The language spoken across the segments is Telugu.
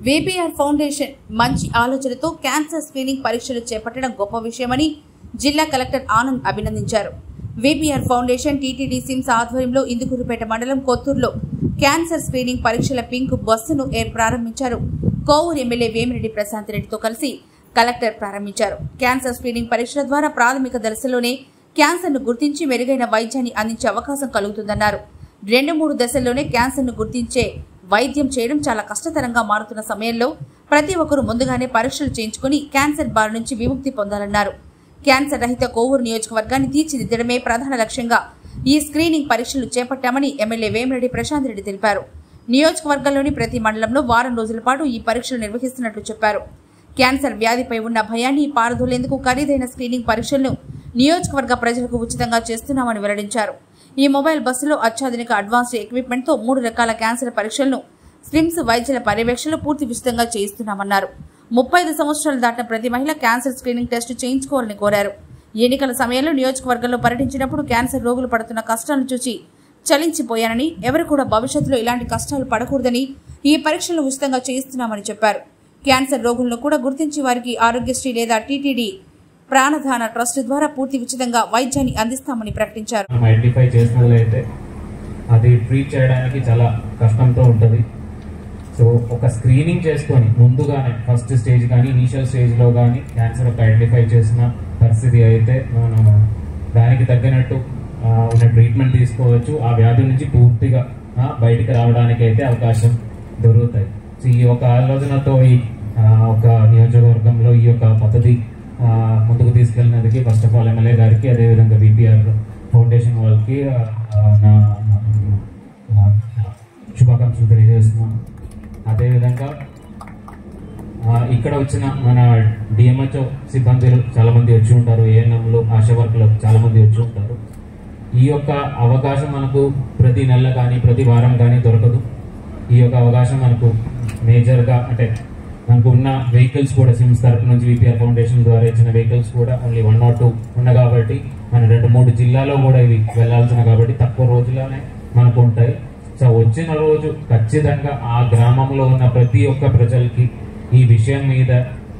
వీపీఆర్ ఫౌండేషన్ మంచి ఆలోచనతో క్యాన్సర్ స్క్రీనింగ్ పరీక్షలు చేపట్టడం గొప్ప విషయమని జిల్లా కలెక్టర్ ఆనంద్ అభినందించారు. వీపీఆర్ ఫౌండేషన్ టీటీడీ సిమ్స్ ఆధ్వర్యంలో ఇందుకూరుపేట మండలం కొత్తూరులో క్యాన్సర్ స్క్రీనింగ్ పరీక్షల పింక్ బస్సును ప్రారంభించారు. కోవూరు ఎమ్మెల్యే వేమిరెడ్డి ప్రశాంత్ రెడ్డితో కలిసి కలెక్టర్ ప్రారంభించారు. క్యాన్సర్ స్క్రీనింగ్ పరీక్షల ద్వారా ప్రాథమిక దశలోనే క్యాన్సర్ను గుర్తించి మెరుగైన వైద్యాన్ని అందించే అవకాశం కలుగుతుందన్నారు. 2-3 దశల్లోనే క్యాన్సర్ను గుర్తించే వైద్యం చేయడం చాలా కష్టతరంగా మారుతున్న సమయంలో ప్రతి ఒక్కరూ ముందుగానే పరీక్షలు చేయించుకుని క్యాన్సర్ బారి నుంచి విముక్తి పొందాలన్నారు. క్యాన్సర్ రహిత కోవూరు నియోజకవర్గాన్ని తీర్చిదిద్దడమే ప్రధాన లక్ష్యంగా ఈ స్క్రీనింగ్ పరీక్షలు చేపట్టామని ఎమ్మెల్యే వేమిరెడ్డి ప్రశాంత్ రెడ్డి తెలిపారు. నియోజకవర్గంలోని ప్రతి మండలంలో వారం రోజుల పాటు ఈ పరీక్షలు నిర్వహిస్తున్నట్లు చెప్పారు. క్యాన్సర్ వ్యాధిపై ఉన్న భయాన్ని పారదోలేందుకు ఖరీదైన స్క్రీనింగ్ పరీక్షలను నియోజకవర్గ ప్రజలకు ఉచితంగా చేస్తున్నామని వెల్లడించారు. ఈ మొబైల్ బస్సులో అత్యాధునిక అడ్వాన్స్డ్ ఎక్విప్మెంట్ తో 3 రకాల క్యాన్సర్ పరీక్షలను స్విమ్స్ వైద్యుల పర్యవేక్షణలో పూర్తి ఉచితంగా చేయిస్తున్నామన్నారు. 35 సంవత్సరాలు దాటిన ప్రతి మహిళ క్యాన్సర్ స్క్రీనింగ్ టెస్ట్ చేయించుకోవాలని కోరారు. ఎన్నికల సమయంలో నియోజకవర్గంలో పర్యటించినప్పుడు క్యాన్సర్ రోగులు పడుతున్న కష్టాలను చూసి చలించిపోయానని, ఎవరు కూడా భవిష్యత్తులో ఇలాంటి కష్టాలు పడకూడదని ఈ పరీక్షలను ఉచితంగా చేయిస్తున్నామని చెప్పారు. క్యాన్సర్ రోగులను కూడా గుర్తించి వారికి ఆరోగ్యశ్రీ లేదా టీటీడీ ప్రాణదాన ట్రస్ట్ ద్వారా పూర్తి ఉచితంగా వైద్యాన్ని అందిస్తామని ప్రకటించారు. ఐడెంటిఫై చేసినట్లయితే అది ట్రీట్ చేయడానికి చాలా కష్టంతో ఉంటుంది. సో ఒక స్క్రీనింగ్ చేసుకొని ముందుగానే ఫస్ట్ స్టేజ్ కానీ ఇనీషియల్ స్టేజ్లో కానీ క్యాన్సర్ ఒక ఐడెంటిఫై చేసిన పరిస్థితి అయితే మనం దానికి తగ్గినట్టు ఉన్న ట్రీట్మెంట్ తీసుకోవచ్చు. ఆ వ్యాధి నుంచి పూర్తిగా బయటికి రావడానికి అయితే అవకాశం దొరుకుతాయి. సో ఈ ఒక ఆలోచనతో ఈ ఒక నియోజకవర్గంలో ఈ యొక్క పద్ధతి ముందుకు తీసుకెళ్ళినందుకు ఫస్ట్ ఆఫ్ ఆల్ ఎమ్మెల్యే గారికి, అదేవిధంగా వీపీఆర్ ఫౌండేషన్ వాళ్ళకి శుభాకాంక్షలు తెలియజేస్తున్నాను. అదేవిధంగా ఇక్కడ వచ్చిన మన డిఎంహెచ్ఓ సిబ్బందులు చాలా మంది వచ్చి ఉంటారు, ఏఎన్ఎంలు, ఆశా వర్కులు చాలా మంది వచ్చి ఉంటారు. ఈ యొక్క అవకాశం మనకు ప్రతి నెల కానీ ప్రతి వారం కానీ దొరకదు. ఈ యొక్క అవకాశం మనకు మేజర్గా అంటే మనకు ఉన్న వెహికల్స్ కూడా సిమ్స్ తరఫు నుంచి వీపీఆర్ ఫౌండేషన్ ద్వారా ఇచ్చిన వెహికల్స్ కూడా ఓన్లీ 1 or 2 ఉన్నాయి కాబట్టి మన 2-3 జిల్లాలో కూడా ఇవి వెళ్లాల్సిన కాబట్టి తక్కువ రోజుల్లోనే మనకు ఉంటాయి. సో వచ్చిన రోజు ఖచ్చితంగా ఆ గ్రామంలో ఉన్న ప్రతి ఒక్క ప్రజలకి ఈ విషయం మీద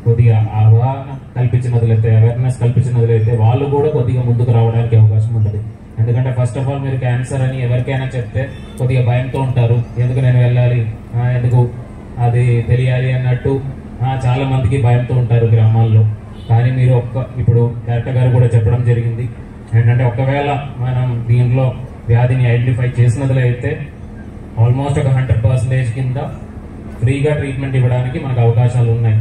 కొద్దిగా అవగాహన కల్పించినట్లయితే, అవేర్నెస్ కల్పించినట్లయితే వాళ్ళు కూడా కొద్దిగా ముందుకు రావడానికి అవకాశం ఉంటుంది. ఎందుకంటే ఫస్ట్ ఆఫ్ ఆల్ మీరు క్యాన్సర్ అని ఎవరికైనా చెప్తే కొద్దిగా భయంతో ఉంటారు. ఎందుకు నేను వెళ్ళాలి, ఎందుకు అది తెలియాలి అన్నట్టు చాలా మందికి భయంతో ఉంటారు గ్రామాల్లో. కానీ మీరు ఇప్పుడు కలెక్టర్ గారు కూడా చెప్పడం జరిగింది ఏంటంటే ఒకవేళ మనం దీంట్లో వ్యాధిని ఐడెంటిఫై చేసినట్లయితే ఆల్మోస్ట్ ఒక 100% కింద ఫ్రీగా ట్రీట్మెంట్ ఇవ్వడానికి మనకు అవకాశాలు ఉన్నాయి.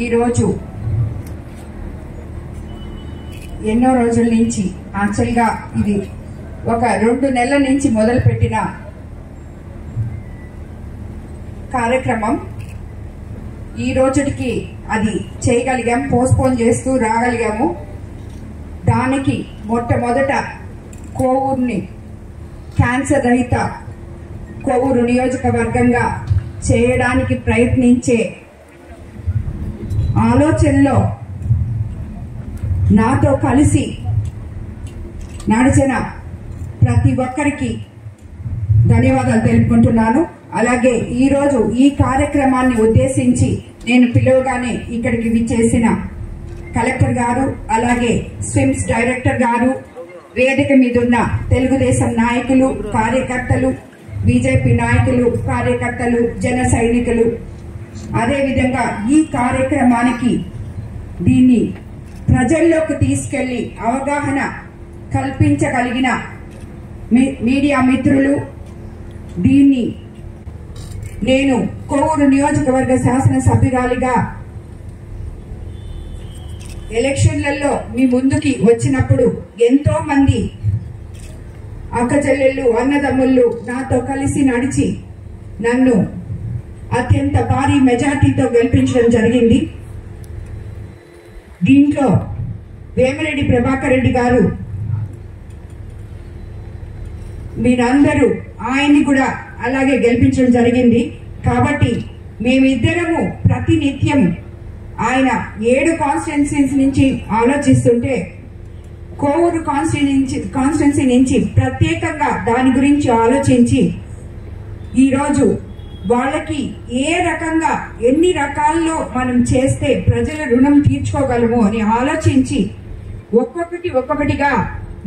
ఈరోజు ఎన్నో రోజుల నుంచి యాక్చువల్గా ఇది ఒక 2 నెలల నుంచి మొదలుపెట్టిన కార్యక్రమం. ఈ రోజుకి అది చేయగలిగాం, పోస్ట్పోన్ చేస్తూ రాగలిగాము. దానికి మొట్టమొదట కోవూరుని క్యాన్సర్ రహిత కోవూరు నియోజకవర్గంగా చేయడానికి ప్రయత్నించే ఆలోచనలో నాతో కలిసి నడిచిన ప్రతి ఒక్కరికి ధన్యవాదాలు తెలుపుకుంటున్నాను. అలాగే ఈరోజు ఈ కార్యక్రమాన్ని ఉద్దేశించి నేను పిలువగానే ఇక్కడికి విచ్చేసిన కలెక్టర్ గారు, అలాగే స్విమ్స్ డైరెక్టర్ గారు, వేదిక మీద ఉన్న తెలుగుదేశం నాయకులు, కార్యకర్తలు, బీజేపీ నాయకులు, కార్యకర్తలు, జన సైనికులు, అదేవిధంగా ఈ కార్యక్రమానికి దీన్ని ప్రజల్లోకి తీసుకెళ్లి అవగాహన కల్పించగలిగిన మీడియా మిత్రులు, దీన్ని నేను కోవూరు నియోజకవర్గ శాసనసభ్యురాలిగా ఎలక్షన్లలో మీ ముందుకి వచ్చినప్పుడు ఎంతో మంది అక్కచెల్లెళ్ళు, అన్నదమ్ముళ్ళు నాతో కలిసి నడిచి నన్ను అత్యంత భారీ మెజార్టీతో గెలిపించడం జరిగింది. దీంట్లో వేమిరెడ్డి ప్రభాకర్ రెడ్డి గారు మీరందరూ ఆయన్ని కూడా అలాగే గెలిపించడం జరిగింది. కాబట్టి మేమిద్దరము ప్రతినిత్యం ఆయన 7 కాన్స్టిట్యున్సీస్ నుంచి ఆలోచిస్తుంటే కోవూరు కాన్స్టిట్యున్సీ నుంచి ప్రత్యేకంగా దాని గురించి ఆలోచించి ఈరోజు వాళ్ళకి ఏ రకంగా ఎన్ని రకాల్లో మనం చేస్తే ప్రజల రుణం తీర్చుకోగలము అని ఆలోచించి ఒక్కొక్కటిగా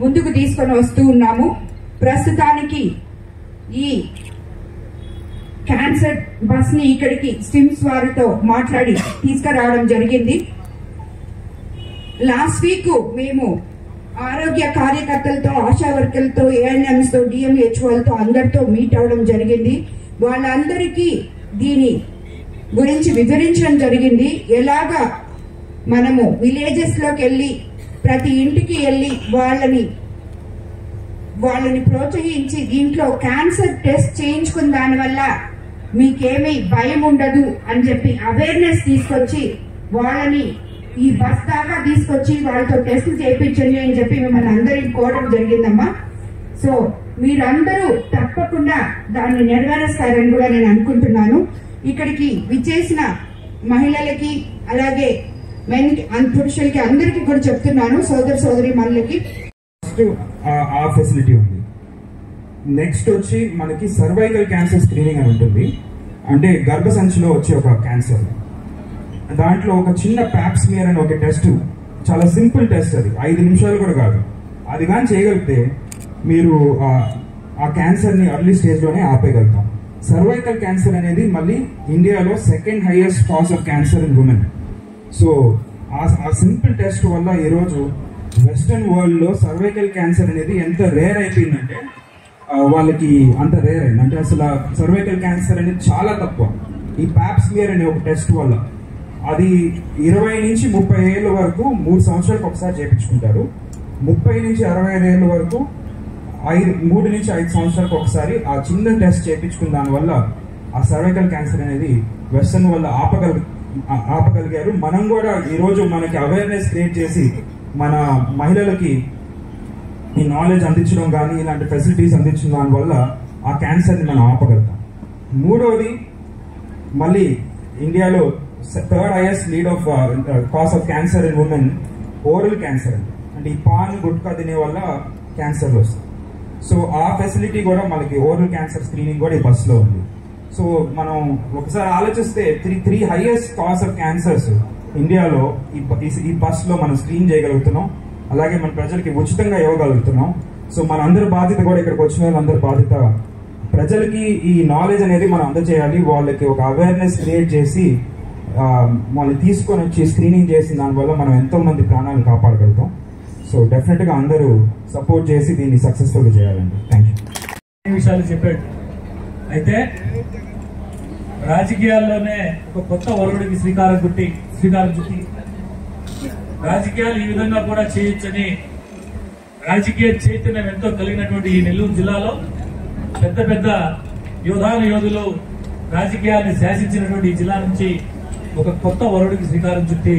ముందుకు తీసుకొని వస్తూ ఉన్నాము. ప్రస్తుతానికి ఈ క్యాన్సర్ బస్ ని ఇక్కడికి స్టిమ్స్ వారితో మాట్లాడి తీసుకురావడం జరిగింది. లాస్ట్ వీక్ మేము ఆరోగ్య కార్యకర్తలతో, ఆశా వర్కర్లతో, ఏఎన్ఎంస్ తో, డిఎంహెచ్ఓలతో అందరితో మీట్ అవడం జరిగింది. వాళ్ళందరికీ దీని గురించి వివరించడం జరిగింది. ఎలాగా మనము విలేజెస్ లోకి వెళ్ళి ప్రతి ఇంటికి వెళ్ళి వాళ్ళని ప్రోత్సహించి దీంట్లో క్యాన్సర్ టెస్ట్ చేయించుకున్న దానివల్ల మీకేమీ భయం ఉండదు అని చెప్పి అవేర్నెస్ తీసుకొచ్చి వాళ్ళని ఈ బస్ దాకా తీసుకొచ్చి వాళ్ళతో టెస్ట్ చేయించండి అని చెప్పి మిమ్మల్ని అందరికీ కోరడం జరిగిందమ్మా. సో మీరందరూ తప్పకుండా దాన్ని నెరవేరుస్తారని కూడా నేను అనుకుంటున్నాను. ఇక్కడికి విచ్చేసిన మహిళలకి అలాగే మెన్ పురుషులకి అందరికీ కూడా చెప్తున్నాను, సోదరి మనులకి. ఆ ఫెసిలిటీ ఉంది. నెక్స్ట్ వచ్చి మనకి సర్వైకల్ క్యాన్సర్ స్క్రీనింగ్ అని ఉంటుంది. అంటే గర్భసంచిలో వచ్చే ఒక క్యాన్సర్, దాంట్లో ఒక చిన్న ప్యాప్స్మియర్ అని ఒక టెస్ట్, చాలా సింపుల్ టెస్ట్, అది 5 నిమిషాలు కూడా కాదు. అది కానీ చేయగలిగితే మీరు ఆ క్యాన్సర్ని ఎర్లీ స్టేజ్లోనే ఆపేయగలుగుతాం. సర్వైకల్ క్యాన్సర్ అనేది మళ్ళీ ఇండియాలో 2nd highest cause of cancer in women. So ఆ సింపుల్ టెస్ట్ వల్ల ఈరోజు వెస్టర్న్ వరల్డ్ లో సర్వైకల్ క్యాన్సర్ అనేది ఎంత రేర్ అయిపోయిందంటే వాళ్ళకి అంత రేర్ అయింది. అంటే అసలు సర్వైకల్ క్యాన్సర్ అనేది చాలా తక్కువ. ఈ ప్యాప్స్మియర్ అనే ఒక టెస్ట్ వల్ల అది 20 నుంచి 30 ఏళ్ళ వరకు 3 సంవత్సరాలకు ఒకసారి చేయించుకుంటారు. 30 నుంచి 65 ఏళ్ళ వరకు 3 నుంచి 5 సంవత్సరాలకు ఒకసారి ఆ చిన్న టెస్ట్ చేయించుకున్న దానివల్ల ఆ సర్వైకల్ క్యాన్సర్ అనేది వెస్టర్న్ వల్ల ఆపగలిగారు. మనం కూడా ఈరోజు మనకి అవేర్నెస్ క్రియేట్ చేసి మన మహిళలకి ఈ నాలెడ్జ్ అందించడం కానీ ఇలాంటి ఫెసిలిటీస్ అందించడం దానివల్ల ఆ క్యాన్సర్ని మనం ఆపగలుగుతాం. మూడవది, మళ్ళీ ఇండియాలో 3rd highest lead of cause of cancer in women oral cancer. అంటే ఈ పాన్ గుట్కా తినే వల్ల క్యాన్సర్లు వస్తాయి. సో ఆ ఫెసిలిటీ కూడా మనకి ఓరల్ క్యాన్సర్ స్క్రీనింగ్ కూడా ఈ బస్సులో ఉంది. సో మనం ఒకసారి ఆలోచిస్తే 3 హైయెస్ట్ కాజ్ ఆఫ్ క్యాన్సర్స్ ఇండియాలో ఈ బస్సులో మనం స్క్రీన్ చేయగలుగుతున్నాం. అలాగే మన ప్రజలకి ఉచితంగా ఇవ్వగలుగుతున్నాం. సో మన అందరి బాధ్యత కూడా, ఇక్కడికి వచ్చిన వాళ్ళందరి బాధ్యత, ప్రజలకి ఈ నాలెడ్జ్ అనేది మనం అందజేయాలి. వాళ్ళకి ఒక అవేర్నెస్ క్రియేట్ చేసి వాళ్ళని తీసుకొని వచ్చి స్క్రీనింగ్ చేసిన దానివల్ల మనం ఎంతో మంది ప్రాణాలను కాపాడగలుగుతాం. సో డెఫినెట్గా అందరూ సపోర్ట్ చేసి దీన్ని సక్సెస్ఫుల్గా చేయాలండి. Thank you. విషయాలు చెప్పాడు. అయితే రాజకీయాల్లోనే ఒక కొత్త వరుడికి శ్రీకారం చుట్టి రాజకీయాలు ఈ విధంగా కూడా చేయొచ్చని రాజకీయ చైతన్యం ఎంతో కలిగినటువంటి ఈ నెల్లూరు జిల్లాలో పెద్ద యోధులు రాజకీయాన్ని శాసించినటువంటి ఈ జిల్లా నుంచి ఒక కొత్త వరుడికి శ్రీకారం చుట్టి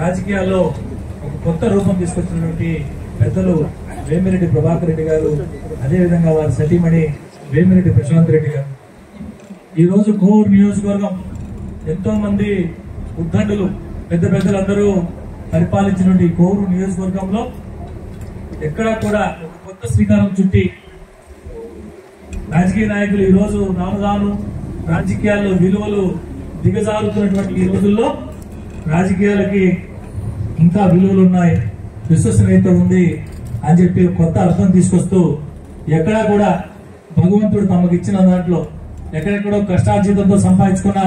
రాజకీయాల్లో ఒక కొత్త రూపం తీసుకొచ్చినటువంటి పెద్దలు వేమిరెడ్డి ప్రభాకర్ రెడ్డి గారు, అదేవిధంగా వారి సతీమణి వేమిరెడ్డి ప్రశాంత్ రెడ్డి గారు. ఈ రోజు కోవూరు నియోజకవర్గం ఎంతో మంది ఉద్దండులు పెద్దలందరూ పరిపాలించినటువంటి కోవూరు నియోజకవర్గంలో ఎక్కడా కూడా ఒక కొత్త శ్రీకారం చుట్టి రాజకీయ నాయకులు ఈ రోజు రాను రాజకీయాల్లో విలువలు దిగజారుతున్నటువంటి ఈ రోజుల్లో రాజకీయాలకి ఇంకా విలువలు ఉన్నాయి, విశ్వసనీయత ఉంది అని చెప్పి కొత్త అర్థం తీసుకొస్తూ ఎక్కడా కూడా భగవంతుడు తమకు ఇచ్చిన దాంట్లో ఎక్కడెక్కడో కష్టార్జితంతో సంపాదించుకున్న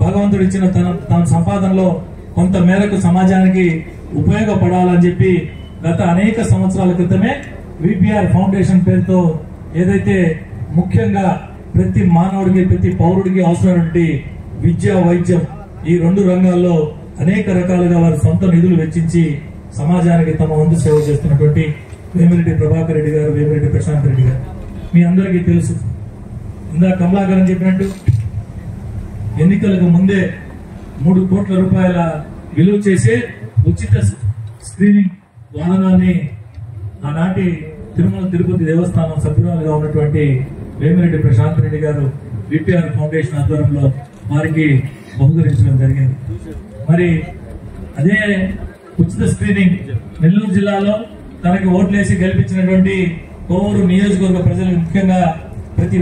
భగవంతుడు ఇచ్చిన తన సంపాదనలో కొంత మేరకు సమాజానికి ఉపయోగపడాలని చెప్పి గత అనేక సంవత్సరాల క్రితమే విపిఆర్ ఫౌండేషన్ పేరుతో ఏదైతే ముఖ్యంగా ప్రతి మానవుడికి, ప్రతి పౌరుడికి అవసరమైనటువంటి విద్య, వైద్యం, ఈ 2 రంగాల్లో అనేక రకాలుగా వారి సొంత నిధులు వెచ్చించి సమాజానికి తమ వంతు సేవ చేస్తున్నటువంటి వేమిరెడ్డి ప్రభాకర్ రెడ్డి గారు, వేమిరెడ్డి ప్రశాంత్ రెడ్డి గారు మీ అందరికీ తెలుసు. ఇందా కమలాకర్ చెప్పినట్టు ఎన్నికలకు ముందే 3 కోట్ల రూపాయల విలువ చేసే ఉచిత స్క్రీనింగ్ వాహనాన్ని ఆనాటి తిరుమల తిరుపతి దేవస్థానం సభ్యురాలుగా ఉన్నటువంటి వేమిరెడ్డి ప్రశాంత్ రెడ్డి గారు విపిఆర్ ఫౌండేషన్ ఆధ్వర్యంలో వారికి బహుకరించడం జరిగింది. మరి అదే ఉచిత స్క్రీనింగ్ నెల్లూరు జిల్లాలో తనకి ఓట్లేసి గెలిపించినటువంటి కోవూరు నియోజకవర్గ ప్రజలకు, ముఖ్యంగా ప్రతి